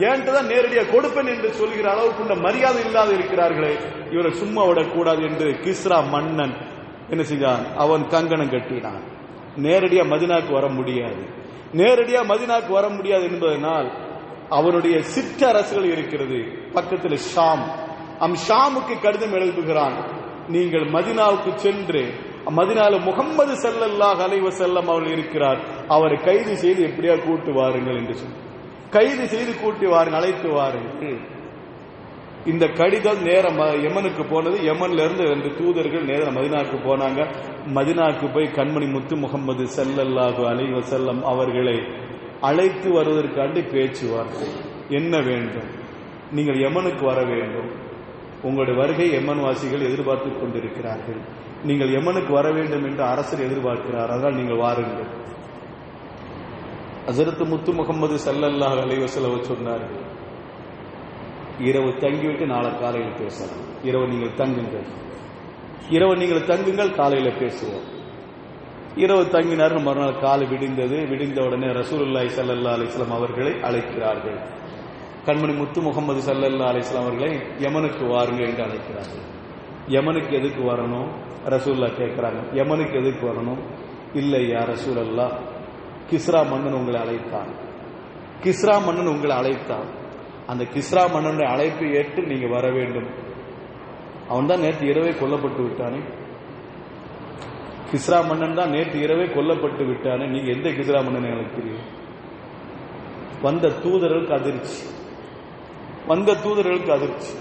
ஏன்ட்டுதான் நேரடியா கொடுப்பேன் என்று சொல்கிற அளவுக்கு மரியாதை இல்லாத இருக்கிறார்களே, இவரை சும்மா விடக்கூடாது என்று கிஸ்ரா மன்னன் என்ன செய்தான், அவன் கங்கணம் கட்டினான். நேரடியா மதினாக்கு வர முடியாது, நேரடியா மதினாக்கு வர முடியாது என்பதனால் அவனுடைய சிற்றரசுகள் இருக்கிறது பக்கத்தில் ஷாம், ஷாமுக்கு கடிதம் எழுதுகிறான், நீங்கள் மதினாவுக்கு சென்று, மதினால முஹம்மது ஸல்லல்லாஹு அலைஹி வஸல்லம் அவர்கள் இருக்கிறார், அவரை கைது செய்து எப்படியா கூட்டு வாருங்கள் என்று சொல்லி கைது செய்து கூட்டி வாருங்கள், அழைத்து வாருங்கள். இந்த கடிதம் நேரம் யமனுக்கு போனது. யமன்ல இருந்து 2 தூதர்கள் நேரம் மதினாவுக்கு போனாங்க. மதினாவுக்கு போய் கண்மணி முத்து முகமது ஸல்லல்லாஹு அலைஹி வஸல்லம் அவர்களை அழைத்து வருவதற்காண்டி பேச்சுவார்கள். என்ன வேண்டும்? நீங்கள் யமனுக்கு வர வேண்டும். உங்களுடைய வருகை யமன் வாசிகள் எதிர்பார்த்து கொண்டிருக்கிறார்கள். நீங்கள் யமனுக்கு வர வேண்டும் என்று அரசர் எதிர்பார்க்கிறார். அதனால் நீங்கள் வாருங்கள். ஹஜ்ரத் முத்து முகமது ஸல்லல்லாஹு அலைஹி வஸல்லம் சொன்னார்கள், இரவு தங்கிவிட்டு நாளை காலையில் பேசலாம். இரவு நீங்கள் தங்குங்கள், காலையில் பேசுவோம். இரவு தங்கினார். மறுநாள் காலை விடிந்தது. விடிந்த உடனே ரசூலுல்லாஹி ஸல்லல்லாஹு அலைஹி வஸல்லம் அவர்களை அழைக்கிறார்கள். கண்மணி முத்து முகமது ஸல்லல்லாஹு அலைஹி வஸல்லம் அவர்களை யமனுக்கு வாருங்கள் என்று அழைக்கிறார்கள். யமனுக்கு எதுக்கு வரணும்? ரசூலுல்லாஹ் கேட்கிறாங்க, யமனுக்கு எதுக்கு வரணும்? இல்லை யா ரசூலல்லாஹ், கிஸ்ரா மன்னன் உங்களை அழைத்தான். கிஸ்ரா மன்னன் உங்களை அழைத்தான். அந்த கிஸ்ரா மன்னனுடைய அழைப்பை ஏற்று நீங்க வர வேண்டும். அவன் தான் நேற்று இரவே கொல்லப்பட்டு விட்டானே. கிஸ்ரா மன்னன் தான் நேற்று இரவே கொல்லப்பட்டு விட்டானே. நீங்க எந்த கிஸ்ரா மன்னன் எனக்கு தெரியும்? வந்த தூதர்களுக்கு அதிர்ச்சி.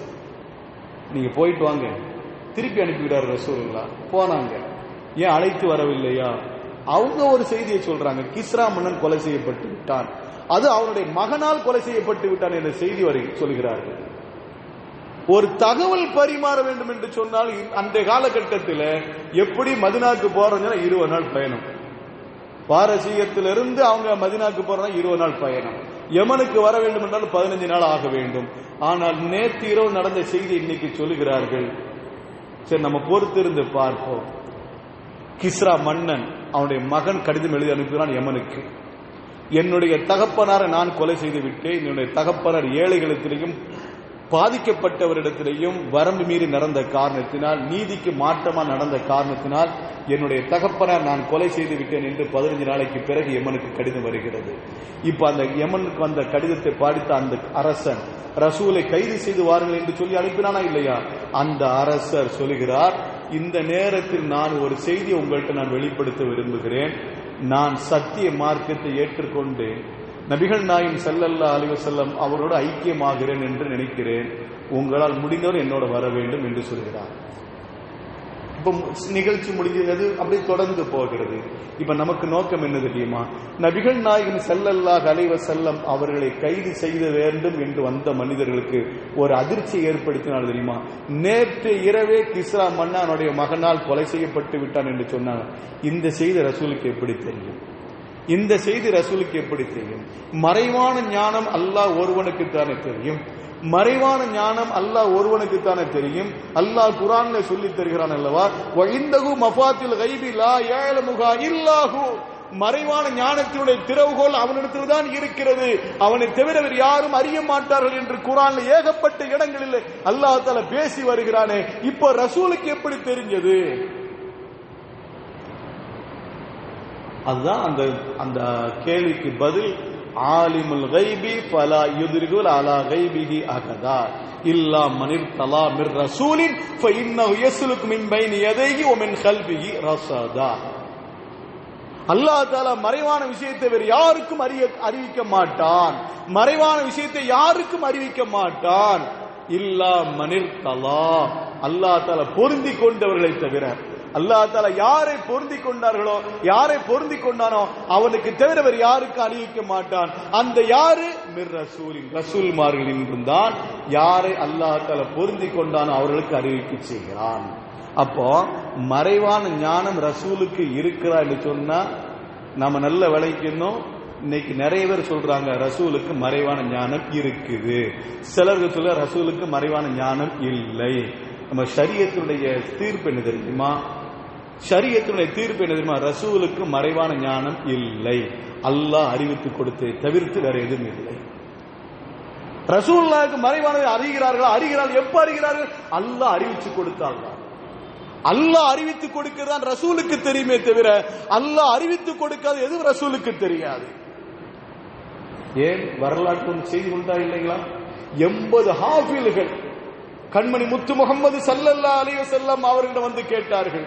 நீங்க போயிட்டு வாங்க. திருப்பி அனுப்பிவிடார் ரசூலுல்லாஹ். போனாங்க. ஏன் அழைத்து வரவில்லையா? அவங்க ஒரு செய்தியை சொல்றாங்க, கிஸ்ரா மன்னன் கொலை செய்யப்பட்டு விட்டான், அது அவனுடைய மகனால் கொலை செய்யப்பட்டு விட்டான் என்ற செய்தி வரை சொல்கிறார்கள். ஒரு தகவல் பரிமாற வேண்டும் என்று சொன்னால் அன்றைய காலகட்டத்தில் எப்படி மதினாக்கு போறதுன்னா 20 நாள் பயணம். பாரசீகத்திலிருந்து அவங்க மதினாக்கு போறதா 20 நாள் பயணம். யமனுக்கு வர வேண்டும் என்றால் 15 நாள் ஆக வேண்டும். ஆனால் நேற்று இரவு நடந்த செய்தி இன்னைக்கு சொல்லுகிறார்கள். சரி, நம்ம பொறுத்திருந்து பார்ப்போம். கிஸ்ரா மன்னன் அவனுடைய மகன் கடிதம் எழுதி அனுப்புகிறான் யமனுக்கு. என்னுடைய தகப்பனாரை நான் கொலை செய்து விட்டேன். என்னுடைய தகப்பனார் ஏழைகளிடத்திலையும் பாதிக்கப்பட்டவரிடத்திலையும் வரம்பு மீறி நடந்த காரணத்தினால், நீதிக்கு மாற்றமா நடந்த காரணத்தினால் என்னுடைய தகப்பனார் நான் கொலை செய்து விட்டேன் என்று 15 நாளைக்கு பிறகு யமனுக்கு கடிதம் வருகிறது. இப்ப அந்த யமனுக்கு வந்த கடிதத்தை படித்த அந்த அரசன் ரசூலை கைது செய்து வாருங்கள் என்று சொல்லி அனுப்பினானா இல்லையா? அந்த அரசர் சொல்லுகிறார், இந்த நேரத்தில் நான் ஒரு செய்தியை உங்கள்கிட்ட நான் வெளிப்படுத்த விரும்புகிறேன். நான் சத்திய மார்க்கத்தை ஏற்றுக்கொண்டு நபிகள் நாயகம் ஸல்லல்லாஹு அலைஹி வஸல்லம் அவரோடு ஐக்கியமாகிறேன் என்று நினைக்கிறேன். உங்களால் முடிந்தவர் என்னோட வர வேண்டும் என்று சொல்கிறார். இப்ப நிகழ்ச்சி முடிஞ்சது, அப்படியே தொடர்ந்து போகிறது. இப்ப நமக்கு நோக்கம் என்ன தெரியுமா? நபிகள் நாயகம் ஸல்லல்லாஹு அலைஹி வஸல்லம் அவர்களை கைது செய்த வேண்டும் என்று வந்த மனிதர்களுக்கு ஒரு அதிர்ச்சியை ஏற்படுத்தினால் தெரியுமா? நேற்று இரவே கிஸ்ரா மன்னனுடைய மகனால் கொலை செய்யப்பட்டு விட்டான் என்று சொன்னாங்க. இந்த செய்தி ரசூலுக்கு எப்படி தெரியும்? மறைவான ஞானம் அல்லாஹ் ஒருவனுக்கு தானே தெரியும். மறைவான ஞானம் அல்லாஹ் ஒருவனுக்கு தானே தெரியும். அல்லாஹ் குர்ஆன்ல சொல்லி தருகிறான் அல்லவா, வஇந்தஹு மஃபாத்தில் கைபி லா யஅலமுஹா இல்லாஹு. மறைவான ஞானத்தினுடைய திறவுகோல் அவனிடத்தில் தான் இருக்கிறது, அவனை தவிர வேறு யாரும் அறிய மாட்டார்கள் என்று குர்ஆன்ல ஏகப்பட்ட இடங்களில் அல்லாஹ் தஆலா பேசி வருகிறானே. இப்போ ரசூலுக்கு எப்படி தெரிஞ்சது? அதுதான் அந்த கேள்விக்கு பதில். ஆலிமுல் கைபி ஃபலா யுத்ரிகுல் அலா கைபிஹி அகதா இல்லா மனிர் தலா மிர் ரசூலின் ஃபஇன்னஹு யஸ்லுக் மின் பைனி யதைஹி வ மின் கல்பிஹி ரஸதா. அல்லாஹ் தஆலா மறைவான விஷயத்தை வேறு யாருக்கும் அறிவிக்க மாட்டான். மறைவான விஷயத்தை யாருக்கும் அறிவிக்க மாட்டான். இல்லா மனிர் தலா, அல்லாஹ் தஆலா பொருந்தி கொண்டவர்களை தவிர. அல்லாஹ் தஆலா யாரை பொருந்தி கொண்டார்களோ, யாரை பொருந்தி கொண்டானோ அவனுக்கு தவிர வேறு யாருக்கு அறிவிக்க மாட்டான். அந்த யாரு? மிர் ரசூலின், ரசூல்மார்களின் தான் யாரை அல்லாஹ் தஆலா பொருந்தி கொண்டானோ அவர்களுக்கு அறிவிக்க செய்கிறான். அப்போ மறைவான ஞானம் ரசூலுக்கு இருக்கிறா என்று சொன்னா நம்ம நல்ல விளைக்கணும். இன்னைக்கு நிறைய பேர் சொல்றாங்க ரசூலுக்கு மறைவான ஞானம் இருக்குது. சிலர்கள் சொல்ல ரசூலுக்கு மறைவான ஞானம் இல்லை. நம்ம ஷரியத்துடைய தீர்ப்பு என்ன தெரியுமா? ரசூலுக்கு மறைவான ஞானம் இல்லை. அல்லாஹ் அறிவித்து கொடுத்ததை தவிர்த்து வேற எதுவும் இல்லை. ரசூலுல்லாஹ்வுக்கு மறைவானதை அறிகிறார்கள். எப்ப அறிகிறார்கள்? அல்லாஹ் அறிவிச்சு கொடுத்தாங்க. அல்லாஹ் அறிவித்து கொடுக்கிறதான் ரசூலுக்கு தெரியுமே தவிர அல்லாஹ் அறிவித்து கொடுக்காத எதுவும் ரசூலுக்கு தெரியாது. ஏன் வரலாற்று செய்தி உண்டா இல்லைங்களா? 80 ஹாஃபில்கள் கண்மணி முத்து முகமது ஸல்லல்லாஹு அலைஹி வஸல்லம் அவர்களிடம் வந்து கேட்டார்கள்,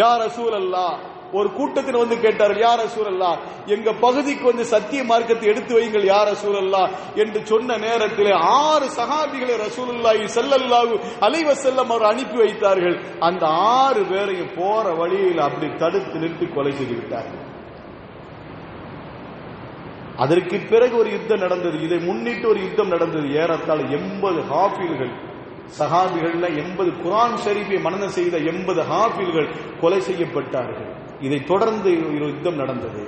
யா ரசூலல்லாஹ், ஒரு கூட்டத்தில் வந்து கேட்டார்கள், யார் ரசூலல்லாஹ், எங்க பகுதிக்கு வந்து சத்திய மார்க்கத்தை எடுத்து வையுங்கள் யார் ரசூலல்லாஹ் என்று சொன்ன நேரத்தில் 6 சஹாபிகளை ரசூலுல்லாஹி ஸல்லல்லாஹு அலைஹி வஸல்லம் அவர் அனுப்பி வைத்தார்கள். அந்த 6 பேரையும் போற வழியில் அப்படி தடுத்து நிறுத்தி கொலை செய்து விட்டார்கள். அதற்கு பிறகு ஒரு யுத்தம் நடந்தது. இதை முன்னிட்டு ஒரு யுத்தம் நடந்தது. ஏறத்தாழ 80 ஹாஃபில்கள், சஹாபிகள்ல 80 குர்ஆன் ஷரீஃபை மனனம் செய்த 80 ஹாஃபில்கள் கொலை செய்யப்பட்டார்கள். இதை தொடர்ந்து ஒரு யுத்தம் நடந்தது.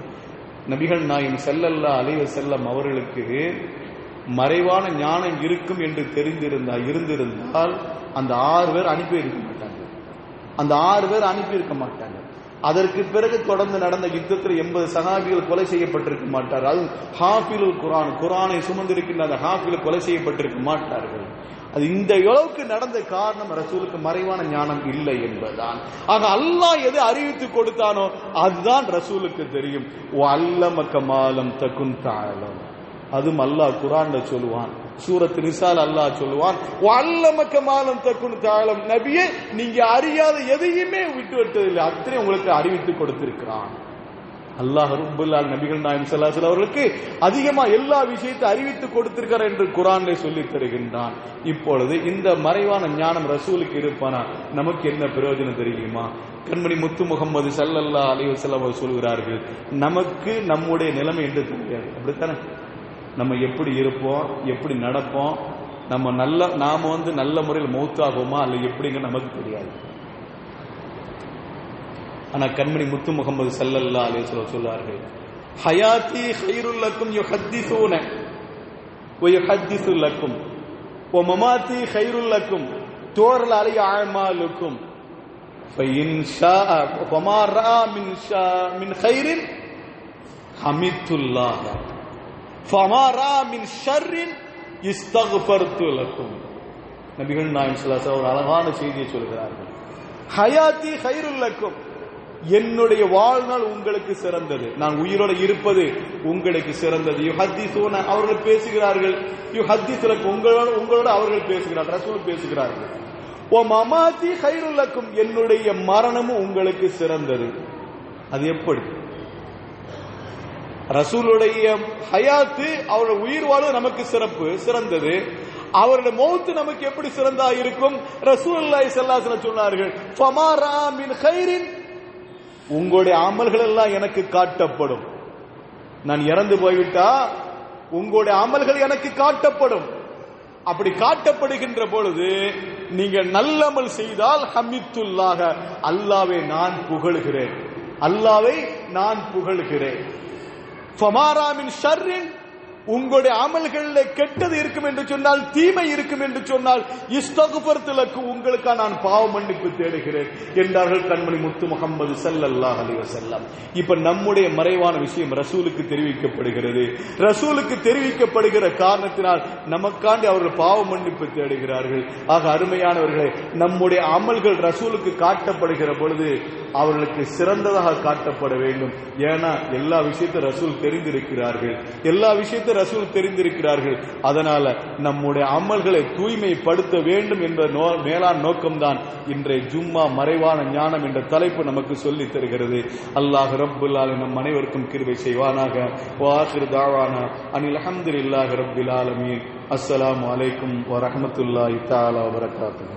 நபிகள் நாயகம் ஸல்லல்லாஹு அலைஹி வஸல்லம் அவர்களுக்கு மறைவான ஞானம் இருக்கும் என்று இருந்திருந்தால் அந்த 6 பேர் அனுப்பி இருக்க மாட்டாங்க. அதற்கு பிறகு தொடர்ந்து நடந்த யுத்தத்தில் 80 சஹாபிகள் கொலை செய்யப்பட்டிருக்க மாட்டார்கள். அது ஹாஃபிலுல் குர்ஆனை சுமந்திருக்கின்ற அந்த ஹாஃபில் கொலை செய்யப்பட்டிருக்க மாட்டார்கள். அது இந்த அளவுக்கு நடந்த காரணம் ரசூலுக்கு மறைவான ஞானம் இல்லை என்பதுதான். ஆக அல்லாஹ் எது அறிவித்து கொடுத்தானோ அதுதான் ரசூலுக்கு தெரியும். வல்லமக மாலம் தகுன் தஅலம், அதுவும் அல்லாஹ் குர்ஆன்ல சொல்லுவான். சூரத் நிசால அல்லாஹ் சொல்லுவான், வல்லமக மாலம் தகுன் தஅலம், நபியே நீங்க அறியாத எதையுமே விட்டு விட்டதில்லை, அத்தனை உங்களுக்கு அறிவித்து கொடுத்திருக்கிறான். அல்லாஹ் ரப்பல் ஆலமீன் நபிகள் நாயகம் ஸல்லல்லாஹு அலைஹி வஸல்லம் அவர்களுக்கு அதிகமா எல்லா விஷயத்தை அறிவித்து கொடுத்திருக்கிறார் என்று குர்ஆனிலே சொல்லி தருகின்றான். இப்பொழுது இந்த மறைவான ஞானம் ரசூலுக்கு இருப்பானா நமக்கு என்ன பிரயோஜனம் தெரியுமா? கண்மணி முத்து முகமது ஸல்லல்லாஹு அலைஹி வஸல்லம் அவர் சொல்கிறார்கள், நமக்கு நம்முடைய நிலைமை என்று தெரியாது. அப்படித்தானே? நம்ம எப்படி இருப்போம், எப்படி நடப்போம், நாம வந்து நல்ல முறையில் மௌத்தாகுமா அல்ல எப்படிங்க நமக்கு தெரியாது. ஆனா கண்மணி முத்து முகமது ஸல்லல்லாஹு அலைஹி வஸல்லம் சொல்வார்கள், ஹயாத்தி கைருல் லக்கும் யுஹத்திஸூன வ யுஹத்திஸு லக்கும் வ மமாத்தி கைருல் லக்கும் துரல் அலை அமாலுக்கும் ஃபஇன் ஷாஅ ஃபமா ரா மின் கைரின் ஹமித்துல்லாஹ் ஃபமா ரா மின் ஷர்ரின் இஸ்தக்ஃபர்து லக்கும். நபிகள் நாயகம் ஸல்லல்லாஹு அலைஹி வஸல்லம் ஒரு அழகான செய்தியை சொல்கிறார்கள், ஹயாத்தி கைருல் லக்கும், என்னுடைய வாழ்நாள் உங்களுக்கு சிறந்தது, நான் உயிரோடு இருப்பது உங்களுக்கு சிறந்தது. யுஹத்திஸூன, அவர்கள் பேசுகிறார்கள், யுஹத்திஸு லக்கும், உங்களோட அவர்கள் பேசுகிறார்கள், ரசூல் பேசுகிறார்கள். ஓ மமாத்தி கைருல் லக்கும், என்னுடைய மரணமும் உங்களுக்கு சிறந்தது. அது எப்படி? ரசூலுடைய ஹயாத்து, அவருடைய உயிர் வாழ்வு நமக்கு சிறந்தது. அவருடைய மௌத்து நமக்கு எப்படி சிறந்தா இருக்கும்? ரசூலுல்லாஹி ஸல்லல்லாஹு அலைஹி வஸல்லம் சொன்னார்கள், ஃபமா ரா மின் கைரின், உங்களுடைய அமல்கள் எல்லாம் எனக்கு காட்டப்படும். நான் இறந்து போய்விட்டா உங்களுடைய அமல்கள் எனக்கு காட்டப்படும். அப்படி காட்டப்படுகின்ற பொழுது நீங்க நல்லமல் செய்தால் ஹமித்துல்லாஹ, அல்லாஹ்வை நான் புகழுகிறேன், அல்லாஹ்வை நான் புகழுகிறேன். ஃபமாரா மின் ஷர்ரின், உங்களுடைய அமல்களில் கெட்டது இருக்கும் என்று சொன்னால், தீமை இருக்கும் என்று சொன்னால், இஸ்தக்ஃபர்து லக்கும், உங்களுக்காக நான் பாவ மன்னிப்பு தேடுகிறேன் என்றார்கள் கண்மணி முத்து முகமது ஸல்லல்லாஹு அலைஹி வஸல்லம். இப்ப நம்முடைய மறைவான விஷயம் ரசூலுக்கு தெரிவிக்கப்படுகிறது. ரசூலுக்கு தெரிவிக்கப்படுகிற காரணத்தினால் நமக்காண்டி அவர்கள் பாவ மன்னிப்பு தேடுகிறார்கள். ஆக அருமையானவர்களே, நம்முடைய அமல்கள் ரசூலுக்கு காட்டப்படுகிற பொழுது அவர்களுக்கு சிறந்ததாக காட்டப்பட வேண்டும். ஏன்னா எல்லா விஷயத்தையும் ரசூல் தெரிந்திருக்கிறார்கள், எல்லா விஷயத்தையும் ரசூல் தெரிந்திருக்கிறார்கள். அதனால நம்முடைய அமல்களை தூய்மைப்படுத்த வேண்டும் என்ற மேலான நோக்கம்தான் இன்றைய ஜும்மா மறைவான ஞானம் என்ற தலைப்பு நமக்கு சொல்லி தருகிறது. அல்லாஹ் ரப்பல் ஆலமீன் நம் அனைவருக்கும் கிருபை செய்வானாக. வாஹிர் தாவானா அனில் அல்ஹம்துலில்லாஹி ரப்பில் ஆலமீன். அஸ்ஸலாமு அலைக்கும் வ ரஹ்மத்துல்லாஹி தஆலா வ பரகாத்துஹு.